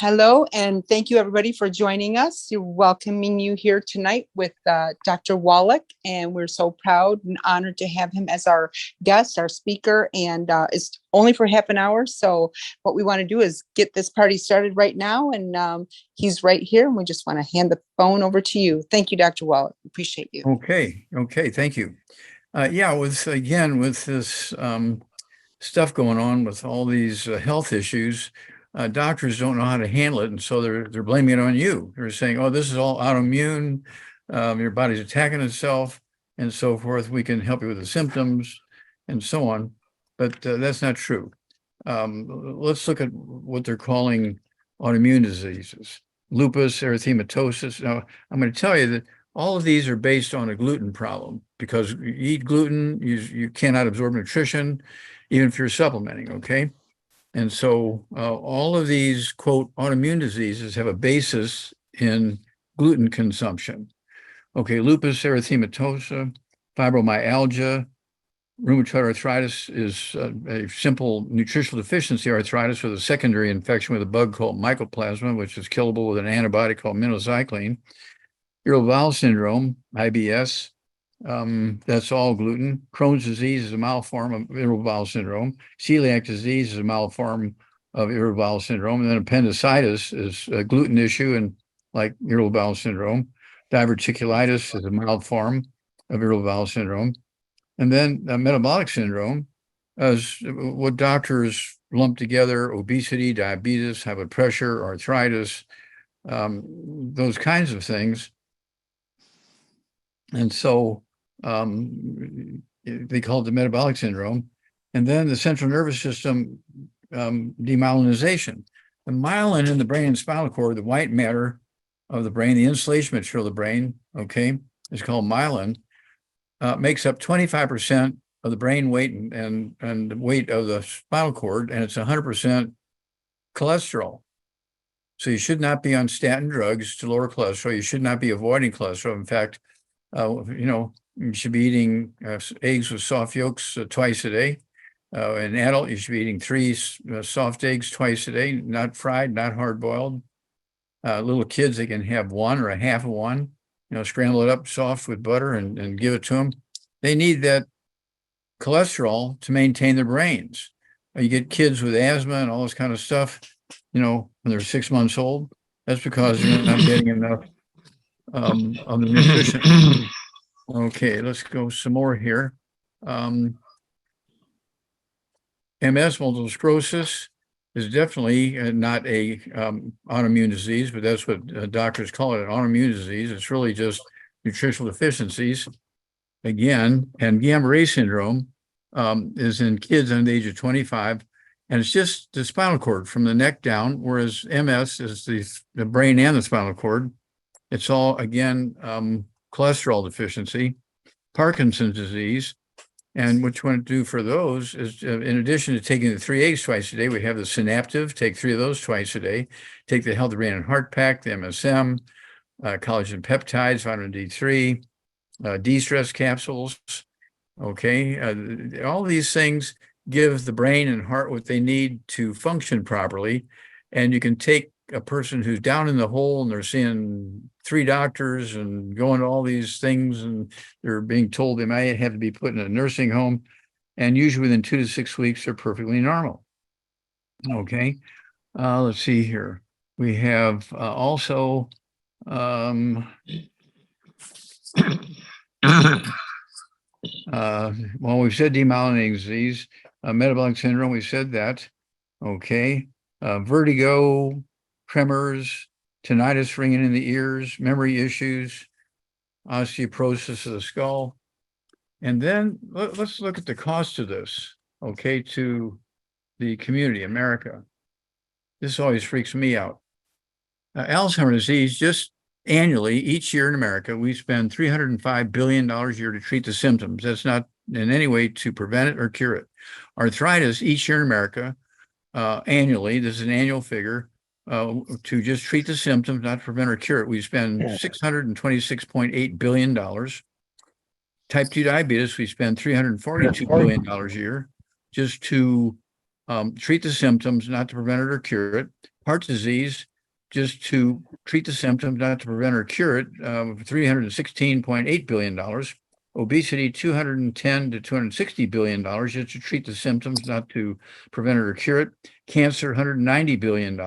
Hello, and thank you everybody for joining us. You're welcoming you here tonight with Dr. Wallach, and we're so proud and honored to have him as our guest, our speaker, and it's only for half an hour. So what we want to do is get this party started right now, and he's right here, and we just want to hand the phone over to you. Thank you, Dr. Wallach. Appreciate you. Okay, thank you. Yeah, with this stuff going on with all these health issues, doctors don't know how to handle it, and so they're blaming it on you. They're saying, "Oh, this is all autoimmune. Your body's attacking itself, and so forth. We can help you with the symptoms, and so on." But that's not true. Let's look at what they're calling autoimmune diseases: lupus, erythematosus. Now, I'm going to tell you that all of these are based on a gluten problem, because you eat gluten, you cannot absorb nutrition, even if you're supplementing, okay? And so all of these, quote, autoimmune diseases have a basis in gluten consumption. Okay, lupus erythematosa, fibromyalgia, rheumatoid arthritis is a simple nutritional deficiency arthritis with a secondary infection with a bug called mycoplasma, which is killable with an antibiotic called minocycline. Irritable bowel syndrome, IBS, that's all gluten. Crohn's disease is a mild form of irritable bowel syndrome. Celiac disease is a mild form of irritable bowel syndrome. And then appendicitis is a gluten issue and like irritable bowel syndrome. Diverticulitis is a mild form of irritable bowel syndrome. And then metabolic syndrome is what doctors lump together: obesity, diabetes, high blood pressure, arthritis, those kinds of things. And so they call it the metabolic syndrome. And then the central nervous system demyelinization. The myelin in the brain and spinal cord, the white matter of the brain, the insulation material of the brain, okay, is called myelin, makes up 25% of the brain weight and the weight of the spinal cord, and it's 100% cholesterol. So you should not be on statin drugs to lower cholesterol. You should not be avoiding cholesterol. In fact, you should be eating eggs with soft yolks twice a day. An adult, you should be eating 3 soft eggs twice a day, not fried, not hard-boiled. Little kids, they can have 1 or a half of one, scramble it up soft with butter and give it to them. They need that cholesterol to maintain their brains. You get kids with asthma and all this kind of stuff, when they're 6 months old. That's because they're not getting enough of the nutrition. Okay, let's go some more here. MS, multiple sclerosis, is definitely not a autoimmune disease, but that's what doctors call it, an autoimmune disease. It's really just nutritional deficiencies, again. And Guillain-Barré syndrome is in kids under the age of 25, and it's just the spinal cord from the neck down, whereas MS is the brain and the spinal cord. It's all, again, cholesterol deficiency. Parkinson's disease, and what you want to do for those is, in addition to taking the 3 eggs twice a day, we have the Synaptive, take 3 of those twice a day. Take the Healthy Brain and Heart Pack, the MSM, collagen peptides, vitamin D3, de-stress capsules, okay? All these things give the brain and heart what they need to function properly, and you can take a person who's down in the hole and they're seeing 3 doctors and going to all these things, and they're being told they might have to be put in a nursing home, and usually within 2 to 6 weeks they're perfectly normal. Okay, let's see here. We have also well, we've said demyelinating disease, metabolic syndrome, we said that. Okay, vertigo, tremors, tinnitus, ringing in the ears, memory issues, osteoporosis of the skull. And then let's look at the cost of this, okay, to the community, America. This always freaks me out. Alzheimer's disease, just annually, each year in America, we spend $305 billion a year to treat the symptoms. That's not in any way to prevent it or cure it. Arthritis, each year in America, annually, this is an annual figure, to just treat the symptoms, not prevent or cure it, we spend $626.8 billion. Type 2 diabetes, we spend $342 billion a year just to treat the symptoms, not to prevent it or cure it. Heart disease, just to treat the symptoms, not to prevent or cure it, $316.8 billion. Obesity, $210 to $260 billion just to treat the symptoms, not to prevent it or cure it. Cancer, $190 billion.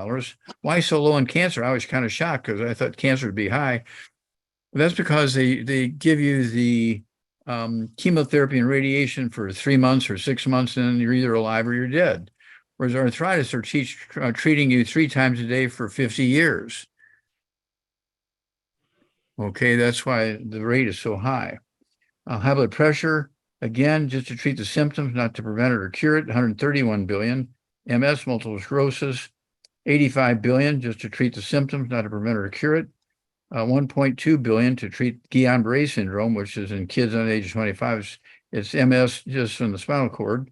Why so low in cancer? I was kind of shocked because I thought cancer would be high. That's because they give you the chemotherapy and radiation for 3 months or 6 months, and you're either alive or you're dead. Whereas arthritis are treating you 3 times a day for 50 years. Okay, that's why the rate is so high. High blood pressure, again, just to treat the symptoms, not to prevent it or cure it, 131 billion. MS, multiple sclerosis, 85 billion just to treat the symptoms, not to prevent it or cure it. 1.2 billion to treat Guillain-Barré syndrome, which is in kids under the age of 25. It's MS just from the spinal cord.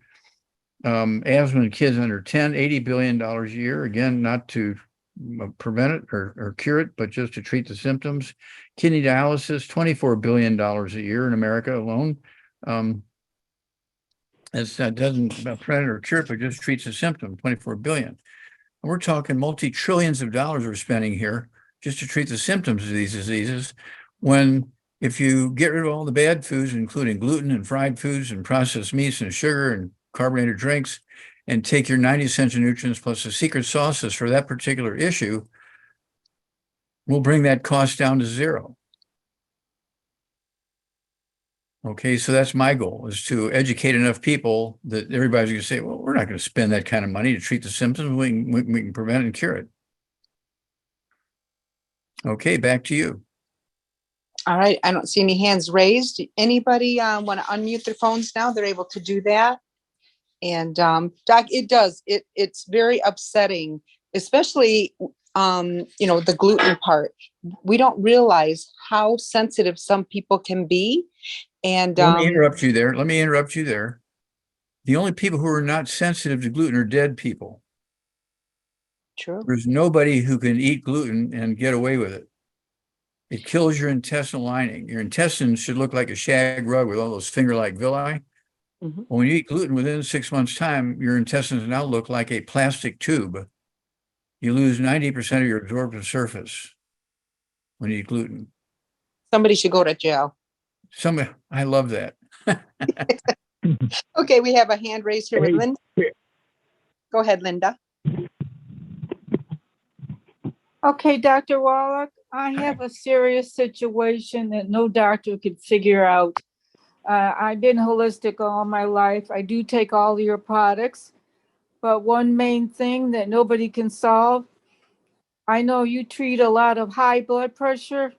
Asthma in kids under 10, $80 billion a year, again, not to prevent it or cure it, but just to treat the symptoms. Kidney dialysis, $24 billion a year in America alone. That doesn't prevent it or cure it, but just treats the symptom, 24 billion. And we're talking multi-trillions of dollars we're spending here just to treat the symptoms of these diseases, when if you get rid of all the bad foods, including gluten and fried foods and processed meats and sugar and carbonated drinks, and take your 90 essential nutrients plus the secret sauces for that particular issue, we'll bring that cost down to zero. Okay, so that's my goal, is to educate enough people that everybody's going to say, well, we're not going to spend that kind of money to treat the symptoms. We can prevent and cure it. Okay, back to you. All right. I don't see any hands raised. Anybody want to unmute their phones now? They're able to do that. And Doc, it's very upsetting, especially, the gluten part. We don't realize how sensitive some people can be. And Let me interrupt you there. The only people who are not sensitive to gluten are dead people. True. There's nobody who can eat gluten and get away with it. It kills your intestinal lining. Your intestines should look like a shag rug with all those finger-like villi. Mhm. Well, when you eat gluten, within 6 months' time, your intestines now look like a plastic tube. You lose 90% of your absorptive surface when you eat gluten. Somebody should go to jail. I love that. Okay, we have a hand raised here with Linda. Go ahead, Linda. Okay, Dr. Wallach, I have a serious situation that no doctor could figure out. I've been holistic all my life. I do take all your products, but one main thing that nobody can solve, I know you treat a lot of high blood pressure,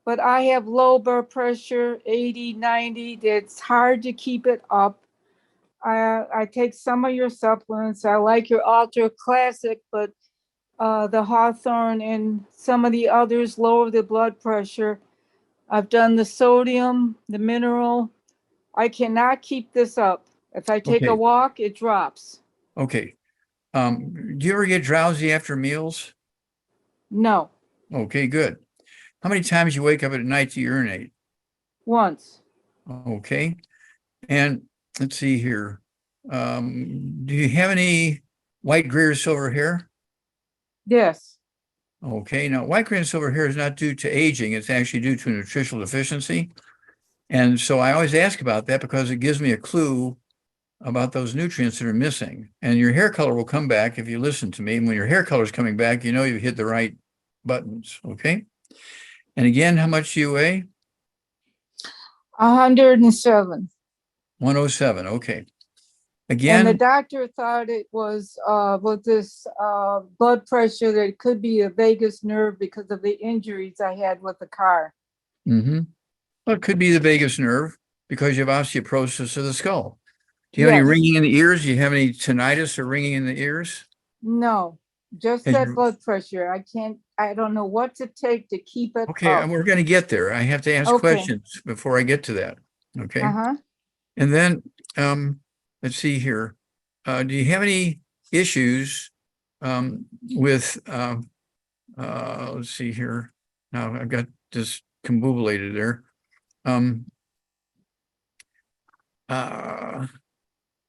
but I have low blood pressure, 80, 90. It's hard to keep it up. I take some of your supplements. I like your Ultra Classic, but the Hawthorne and some of the others lower the blood pressure. I've done the sodium, the mineral. I cannot keep this up. If I take a walk, it drops. Okay. Do you ever get drowsy after meals? No. Okay, good. How many times you wake up at night to urinate? Once. Okay. And let's see here. Do you have any white, gray, or silver hair? Yes. Okay. Now, white, gray, and silver hair is not due to aging. It's actually due to a nutritional deficiency. And so I always ask about that because it gives me a clue about those nutrients that are missing. And your hair color will come back if you listen to me. And when your hair color is coming back, you know you hit the right buttons. Okay. And again, how much do you weigh? 107. 107. Okay. And the Again, doctor thought it was with this blood pressure that it could be a vagus nerve because of the injuries I had with the car. well, it could be the vagus nerve because you have osteoporosis of the skull. Do you have any ringing in the ears? Do you have any tinnitus or ringing in the ears? No, just that blood pressure. I don't know what to take to keep it Okay, up. and we're going to get there. I have to ask questions before I get to that. Okay. And then let's see here. Do you have any issues with let's see here. Now I've got this combobulated there.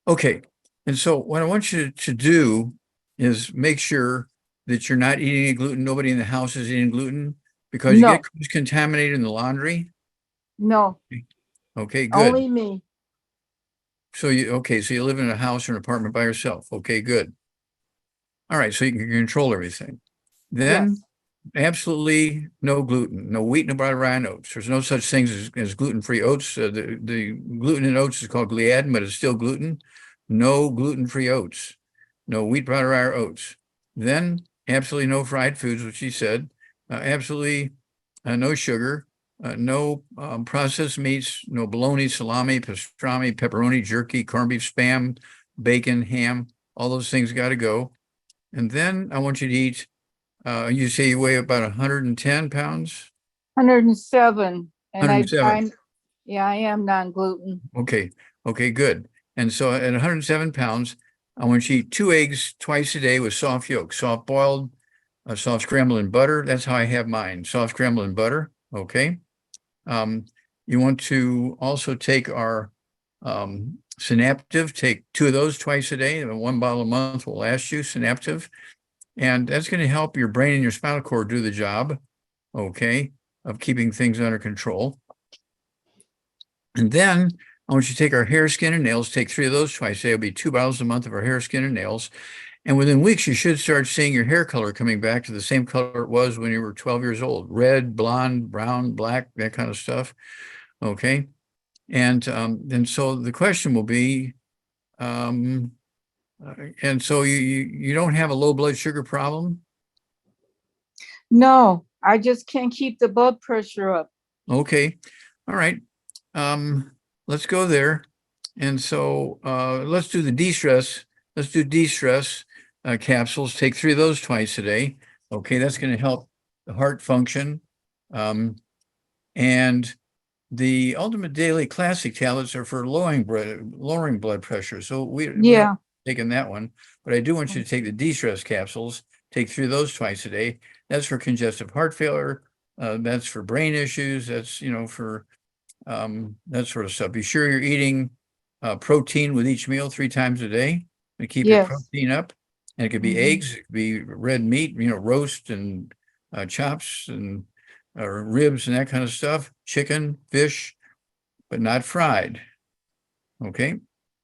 Okay. And so what I want you to do is make sure that you're not eating any gluten? Nobody in the house is eating gluten because you get contaminated in the laundry? No, Okay, good. only me. So you live in a house or an apartment by yourself. Okay, good. All right, so you can control everything. Then Yes. absolutely no gluten, no wheat, no brown rye oats. There's no such things as gluten-free oats. The gluten in oats is called gliadin, but it's still gluten. No gluten-free oats, no wheat, brown rye or oats. Then absolutely no fried foods, which he said. Absolutely no sugar, no processed meats, no bologna, salami, pastrami, pepperoni, jerky, corned beef, spam, bacon, ham. All those things got to go. And then I want you to eat. You say you weigh about 110 pounds? 107. And 107. I am non-gluten. Okay. Okay, good. And so at 107 pounds, I want you to eat 2 eggs twice a day with soft yolk, soft boiled, soft scrambled in butter. That's how I have mine, soft scrambled in butter. Okay. You want to also take our Synaptive, take 2 of those twice a day. 1 bottle a month will last you, Synaptive. And that's going to help your brain and your spinal cord do the job, okay, of keeping things under control. And then I want you to take our hair, skin, and nails, take 3 of those twice a day. It'll be 2 bottles a month of our hair, skin, and nails. And within weeks, you should start seeing your hair color coming back to the same color it was when you were 12 years old. Red, blonde, brown, black, that kind of stuff. Okay. And so the question will be, and so you don't have a low blood sugar problem? No, I just can't keep the blood pressure up. Okay. All right. Let's go there. And so let's do the de-stress. Let's do de-stress capsules. Take 3 of those twice a day. Okay, that's going to help the heart function. And the Ultimate Daily Classic tablets are for lowering blood pressure. So we haven't taken that one, but I do want you to take the de-stress capsules. Take 3 of those twice a day. That's for congestive heart failure. That's for brain issues. That's, for that sort of stuff. Be sure you're eating protein with each meal 3 times a day to keep your protein up. And it could be eggs, it could be red meat, roast and chops and ribs and that kind of stuff. Chicken, fish, but not fried. Okay.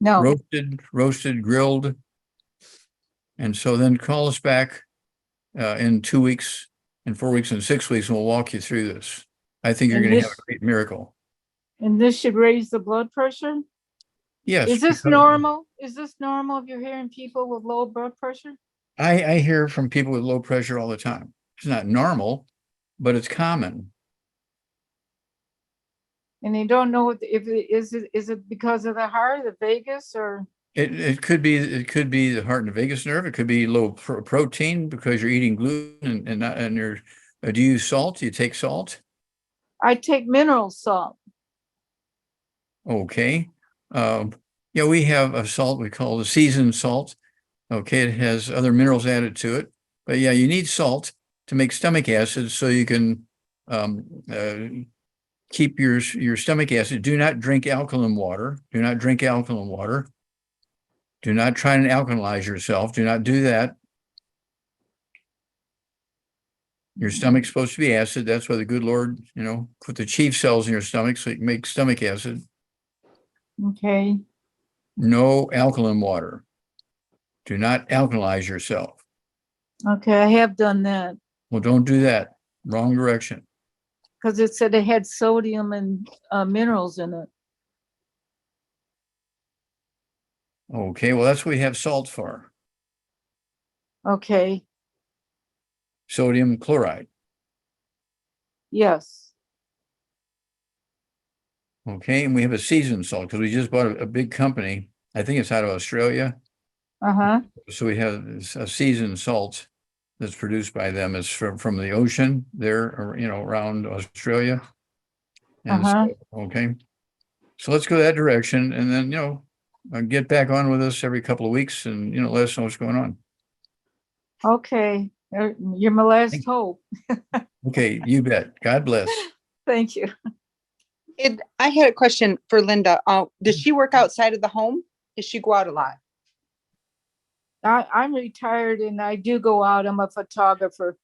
No. Roasted, grilled. And so then call us back in 2 weeks, in 4 weeks, and 6 weeks, and we'll walk you through this. I think you're going to have a great miracle. And this should raise the blood pressure? Yes. Is this normal? Is this normal if you're hearing people with low blood pressure? I hear from people with low pressure all the time. It's not normal, but it's common. And they don't know is it because of the heart, the vagus, or it could be the heart and the vagus nerve. It could be low protein because you're eating gluten and you're do you use salt? Do you take salt? I take mineral salt. Okay. We have a salt we call the seasoned salt. Okay, it has other minerals added to it. But yeah, you need salt to make stomach acid so you can keep your stomach acid. Do not drink alkaline water. Do not drink alkaline water. Do not try and alkalize yourself. Do not do that. Your stomach's supposed to be acid. That's why the good Lord, put the chief cells in your stomach so you can make stomach acid. Okay. No alkaline water. Do not alkalize yourself. Okay, I have done that. Well, don't do that. Wrong direction. Because it said it had sodium and minerals in it. Okay, well, that's what we have salt for. Okay. Sodium chloride. Yes. Okay, and we have a seasoned salt because we just bought a big company. I think it's out of Australia. Uh-huh. So we have a seasoned salt that's produced by them. It's from the ocean there, around Australia. And okay. So let's go that direction and then, get back on with us every couple of weeks and, let us know what's going on. Okay. You're my last hope. Okay, you bet. God bless. Thank you. I had a question for Linda. Does she work outside of the home? Does she go out a lot? I'm retired and I do go out. I'm a photographer.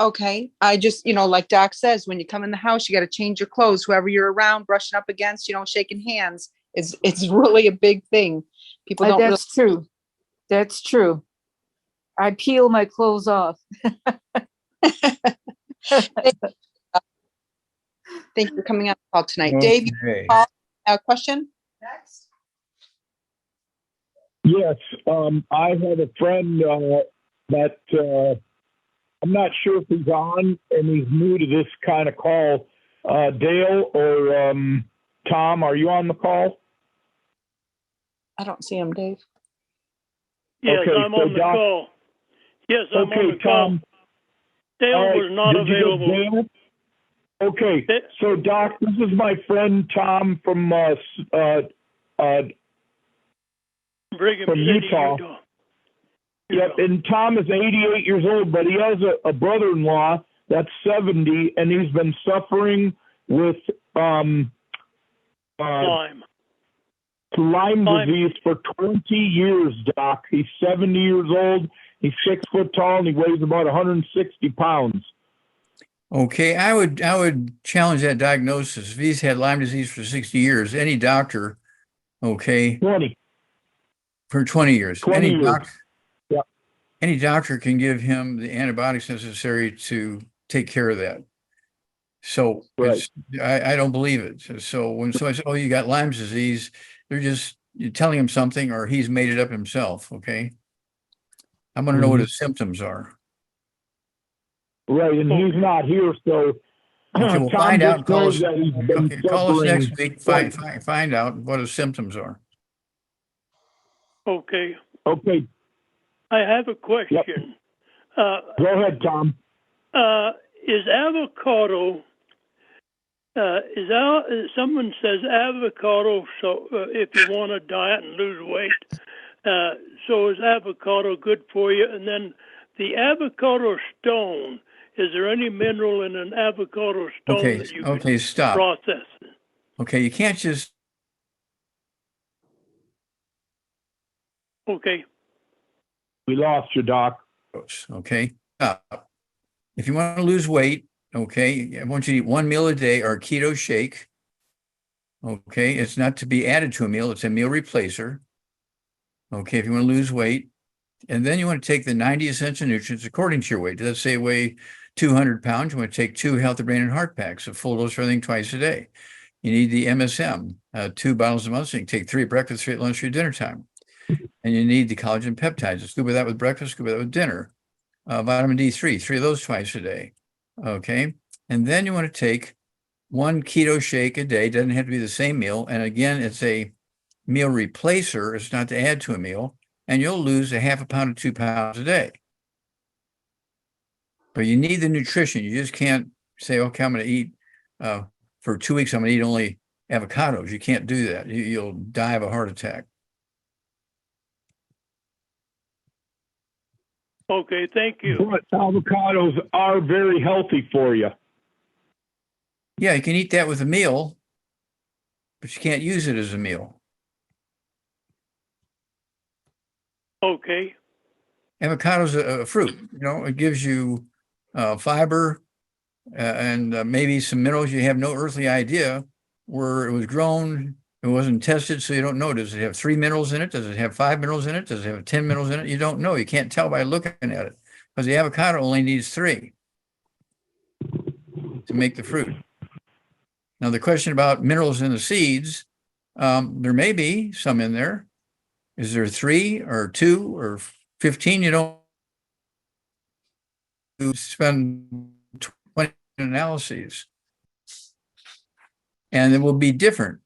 Okay. I just, like Doc says, when you come in the house, you got to change your clothes. Whoever you're around, brushing up against, shaking hands. It's really a big thing. People don't That's true. That's true. I peel my clothes off. Thank you for coming on the call tonight. Dave, Okay. a question? Next. Yes, I have a friend that I'm not sure if he's on, and he's new to this kind of call. Dale or Tom, are you on the call? I don't see him, Dave. Yes, Okay, I'm on the call. Yes, I'm on the Tom. call. Dale was not Did you get available. Dale? Okay, so Doc, this is my friend Tom from Brigham from City, Utah. Yep, and Tom is 88 years old, but he has a brother-in-law that's 70, and he's been suffering with Lyme. Lyme disease for 20 years, Doc. He's 70 years old. He's 6 foot tall, and he weighs about 160 pounds. Okay, I would challenge that diagnosis. If he's had Lyme disease for 60 years, any doctor, okay, 20. for 20 years, 20 years. Yep. Any doctor can give him the antibiotics necessary to take care of that. So Right. I don't believe it. So when somebody says, "Oh, you got Lyme disease," you're telling him something, or he's made it up himself. Okay, I'm going to know what his symptoms are. Right, and he's not here, so Okay, we'll Tom find out. just Call knows us. that he's been Okay, call us suffering. next week. Find out what his symptoms are. Okay. Okay, I have a question. go ahead, Tom. Is avocado, someone says avocado, so if you want to diet and lose weight, so is avocado good for you? And then the avocado stone, is there any mineral in an avocado stone that you can Stop. process? Okay, you can't just. Okay. We lost you, Doc. Okay, stop. If you want to lose weight, okay, I want you to eat one meal a day or a keto shake. Okay, it's not to be added to a meal, it's a meal replacer. Okay, if you want to lose weight, and then you want to take the 90 essential nutrients according to your weight. Let's say you weigh 200 pounds, you want to take 2 healthy brain and heart packs, a full dose for everything twice a day. You need the MSM, 2 bottles a month, so you can take 3 at breakfast, 3 at lunch, 3 at dinner time. And you need the collagen peptides. Scuba that with breakfast, scuba that with dinner. Vitamin D3, 3 of those twice a day. Okay. And then you want to take 1 keto shake a day. Doesn't have to be the same meal. And again, it's a meal replacer. It's not to add to a meal. And you'll lose a half a pound to 2 pounds a day. But you need the nutrition. You just can't say, okay, I'm going to eat for 2 weeks. I'm going to eat only avocados. You can't do that. You'll die of a heart attack. Okay, thank you. But avocados are very healthy for you. Yeah, you can eat that with a meal, but you can't use it as a meal. Okay. Avocado's a fruit. It gives you fiber and maybe some minerals you have no earthly idea where it was grown. It wasn't tested, so you don't know. Does it have 3 minerals in it? Does it have 5 minerals in it? Does it have 10 minerals in it? You don't know. You can't tell by looking at it because the avocado only needs 3 to make the fruit. Now, the question about minerals in the seeds, there may be some in there. Is there 3 or 2 or 15? You don't spend 20 analyses. And it will be different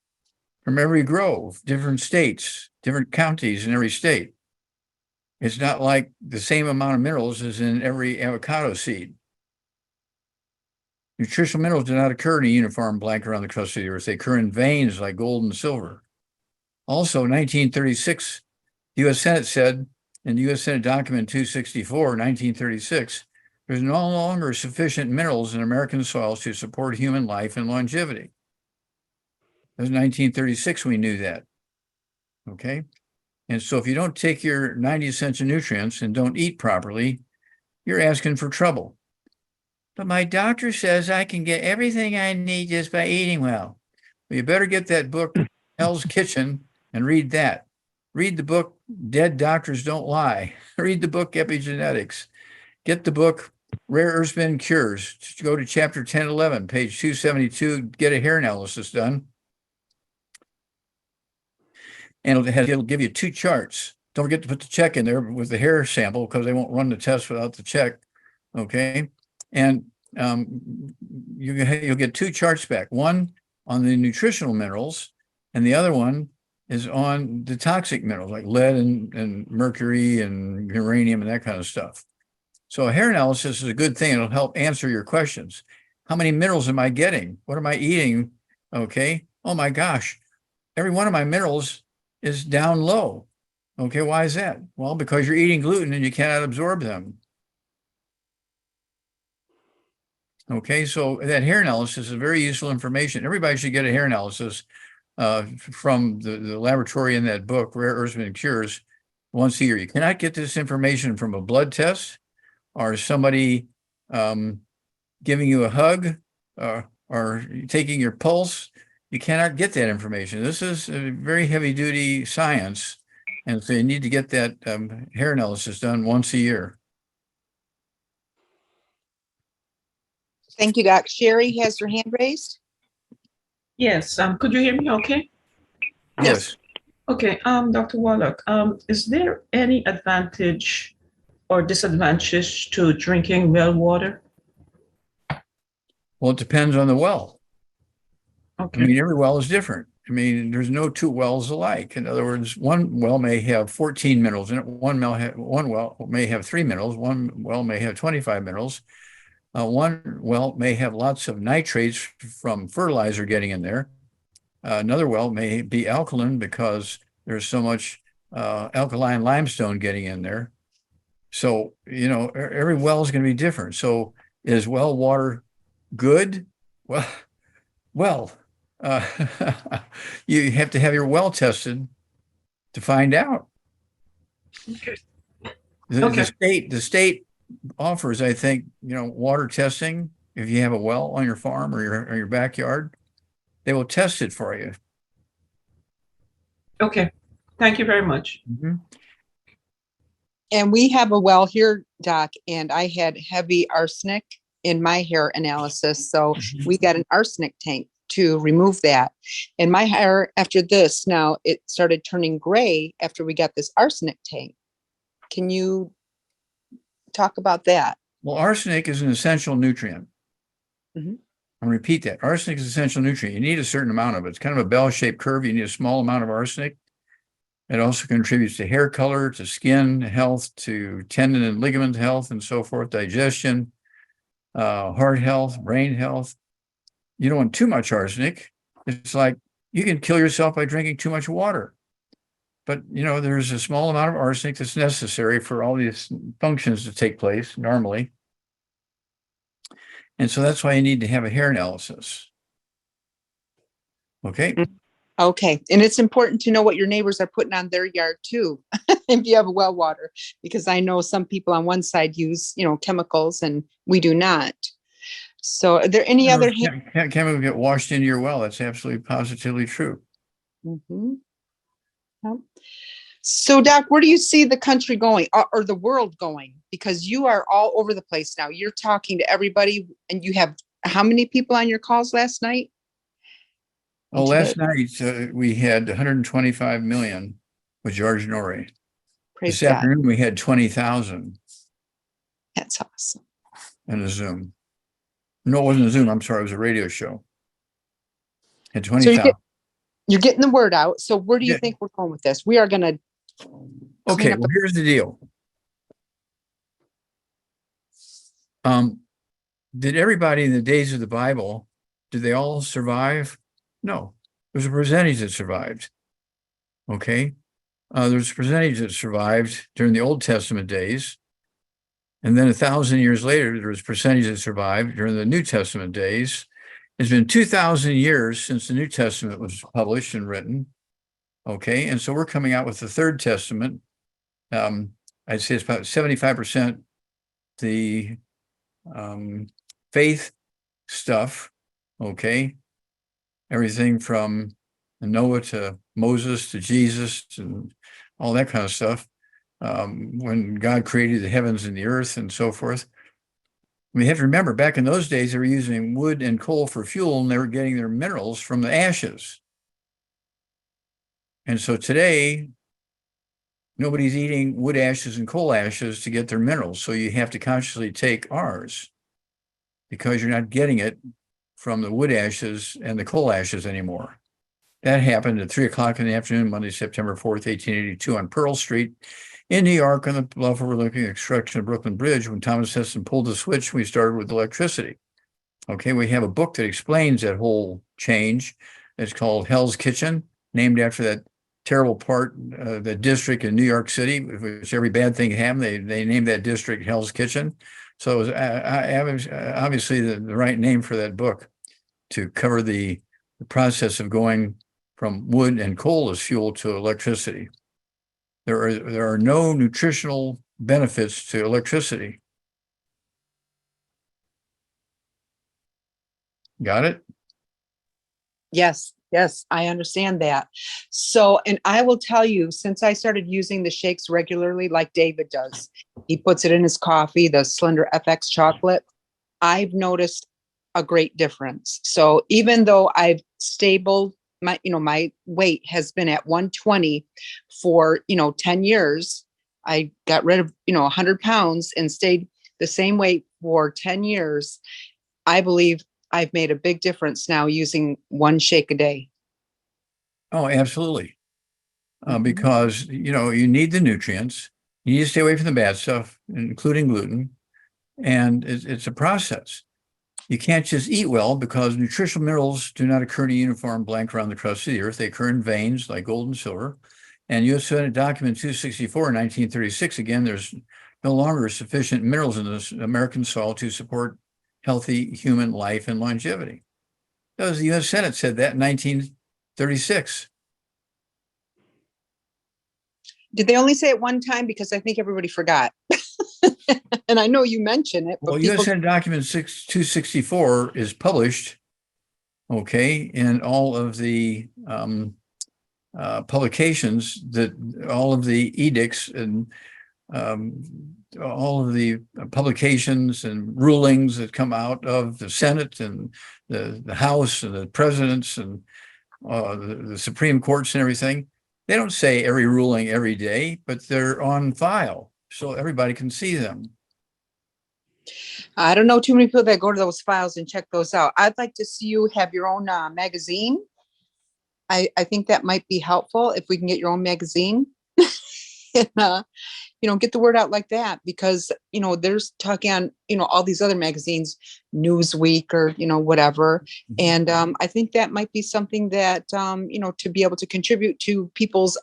from every grove, different states, different counties in every state. It's not like the same amount of minerals as in every avocado seed. Nutritional minerals do not occur in a uniform blanket around the crust of the earth. They occur in veins like gold and silver. Also, 1936, the U.S. Senate said in the U.S. Senate document 264, 1936, there's no longer sufficient minerals in American soils to support human life and longevity. It was 1936 we knew that. Okay. And so if you don't take your 90 essential nutrients and don't eat properly, you're asking for trouble. But my doctor says I can get everything I need just by eating well. Well, you better get that book, Hell's Kitchen, and read that. Read the book, Dead Doctors Don't Lie. Read the book, Epigenetics. Get the book, Rare Earths Men Cures. Just go to chapter 1011, page 272, get a hair analysis done. And it'll give you 2 charts. Don't forget to put the check in there with the hair sample because they won't run the test without the check. Okay. And you'll get 2 charts back. One on the nutritional minerals, and the other one is on the toxic minerals like lead and mercury and uranium and that kind of stuff. So a hair analysis is a good thing. It'll help answer your questions. How many minerals am I getting? What am I eating? Okay. Oh my gosh. Every one of my minerals is down low. Okay. Why is that? Well, because you're eating gluten and you cannot absorb them. Okay. So that hair analysis is very useful information. Everybody should get a hair analysis from the laboratory in that book, Rare Earths Men Cures, once a year. You cannot get this information from a blood test or somebody giving you a hug or taking your pulse. You cannot get that information. This is a very heavy duty science. And so you need to get that hair analysis done once a year. Thank you, Doc. Sherry has her hand raised. Yes, could you hear me okay? Yes. Okay, Dr. Wallach, is there any advantage or disadvantage to drinking well water? Well, it depends on the well. Okay. I mean, every well is different. I mean, there's no 2 wells alike. In other words, one well may have 14 minerals in it. One well may have 3 minerals. One well may have 25 minerals. One well may have lots of nitrates from fertilizer getting in there. Another well may be alkaline because there's so much alkaline limestone getting in there. So, you know, every well is going to be different. So is well water good? Well, you have to have your well tested to find out. Okay. The state offers, I think, you know, water testing. If you have a well on your farm or your backyard, they will test it for you. Okay. Thank you very much. Mm-hmm. And we have a well here, Doc, and I had heavy arsenic in my hair analysis. So we got an arsenic tank to remove that. And my hair after this, now it started turning gray after we got this arsenic tank. Can you talk about that? Well, arsenic is an essential nutrient. Mm-hmm. I'll repeat that. Arsenic is an essential nutrient. You need a certain amount of it. It's kind of a bell-shaped curve. You need a small amount of arsenic. It also contributes to hair color, to skin health, to tendon and ligament health, and so forth, digestion, heart health, brain health. You don't want too much arsenic. It's like you can kill yourself by drinking too much water. But, you know, there's a small amount of arsenic that's necessary for all these functions to take place normally. And so that's why you need to have a hair analysis. Okay. Okay. And it's important to know what your neighbors are putting on their yard too, if you have a well water, because I know some people on one side use, you know, chemicals and we do not. So are there any other? Chemicals get washed into your well. That's absolutely positively true. Mm-hmm. Yep. So, Doc, where do you see the country going or the world going? Because you are all over the place now. You're talking to everybody, and you have how many people on your calls last night? Well, last night we had 125 million with George Norrie. Praise this God. afternoon we had 20,000. That's awesome. And a Zoom. No, it wasn't a Zoom. I'm sorry. It was a radio show. Had 20,000. So you're getting the word out. So where do you think we're going with this? We are going to. Okay. Well, here's the deal. Did everybody in the days of the Bible, did they all survive? No. There's a percentage that survived. Okay. There's a percentage that survived during the Old Testament days. And then 1,000 years later, there was a percentage that survived during the New Testament days. It's been 2,000 years since the New Testament was published and written. Okay, and so we're coming out with the Third Testament. I'd say it's about 75% the faith stuff. Okay, everything from Noah to Moses to Jesus and all that kind of stuff. When God created the heavens and the earth and so forth. We have to remember, back in those days, they were using wood and coal for fuel, and they were getting their minerals from the ashes. And so today, nobody's eating wood ashes and coal ashes to get their minerals. So you have to consciously take ours because you're not getting it from the wood ashes and the coal ashes anymore. That happened at 3:00 in the afternoon, Monday, September 4th, 1882 on Pearl Street in New York on the bluff overlooking the construction of Brooklyn Bridge. When Thomas Edison pulled the switch, we started with electricity. Okay, we have a book that explains that whole change. It's called Hell's Kitchen, named after that terrible part, the district in New York City, which every bad thing happened, they named that district Hell's Kitchen. So it was obviously the right name for that book to cover the process of going from wood and coal as fuel to electricity. There are no nutritional benefits to electricity. Got it? Yes, yes, I understand that. So, and I will tell you, since I started using the shakes regularly, like David does, he puts it in his coffee, the Slender FX chocolate, I've noticed a great difference. So even though I've stabled my weight has been at 120 for, 10 years, I got rid of, 100 pounds and stayed the same weight for 10 years. I believe I've made a big difference now using one shake a day. Oh, absolutely. Because, you need the nutrients. You need to stay away from the bad stuff, including gluten. And it's a process. You can't just eat well because nutritional minerals do not occur in a uniform blank around the crust of the earth. They occur in veins like gold and silver. And U.S. Senate Document 264 in 1936, again, there's no longer sufficient minerals in this American soil to support healthy human life and longevity. That was the U.S. Senate said that in 1936. Did they only say it one time? Because I think everybody forgot. And I know you mentioned it. But well, U.S. Senate Document 264 is published, okay, in all of the publications, that all of the edicts and all of the publications and rulings that come out of the Senate and the House and the presidents and the Supreme Courts and everything. They don't say every ruling every day, but they're on file so everybody can see them. I don't know too many people that go to those files and check those out. I'd like to see you have your own magazine. I think that might be helpful if we can get your own magazine. And, get the word out like that, because, there's talking on, all these other magazines, Newsweek or, whatever. And I think that might be something that, to be able to contribute to people's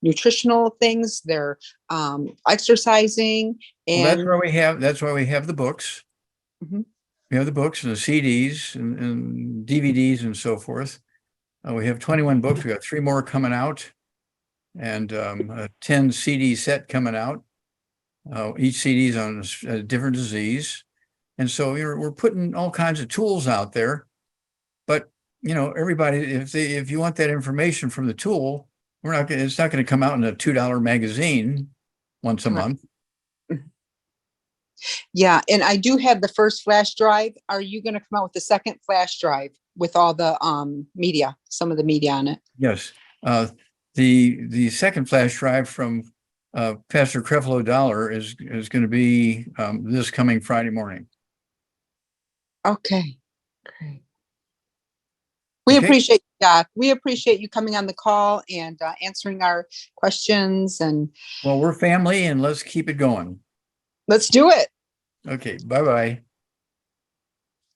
nutritional things, their exercising. And Well, that's why we have the books. Mhm. We have the books and the CDs and DVDs and so forth. We have 21 books. We got 3 more coming out, and a 10 CD set coming out. Each CD is on a different disease. And so we're putting all kinds of tools out there. But, everybody, if you want that information from the tool, it's not going to come out in a $2 magazine once a month. Yeah, and I do have the first flash drive. Are you going to come out with the second flash drive with all the media, some of the media on it? Yes. The second flash drive from Pastor Creflo Dollar is going to be this coming Friday morning. Okay, great. We appreciate you, Doc. We appreciate you coming on the call and answering our questions. And well, we're family, and let's keep it going. Let's do it. Okay. Bye-bye.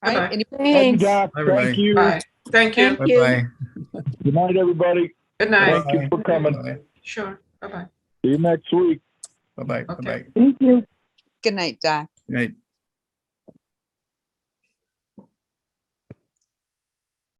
All right. Bye-bye. Thank you, Thanks. Doc. Thank you. Bye. Thank you. Thank you. Bye-bye. Good night, everybody. Good night. Thank you for coming. Bye-bye. Sure. Bye-bye. See you next week. Bye-bye. Okay. Bye-bye. Thank you. Good night, Doc. Good night.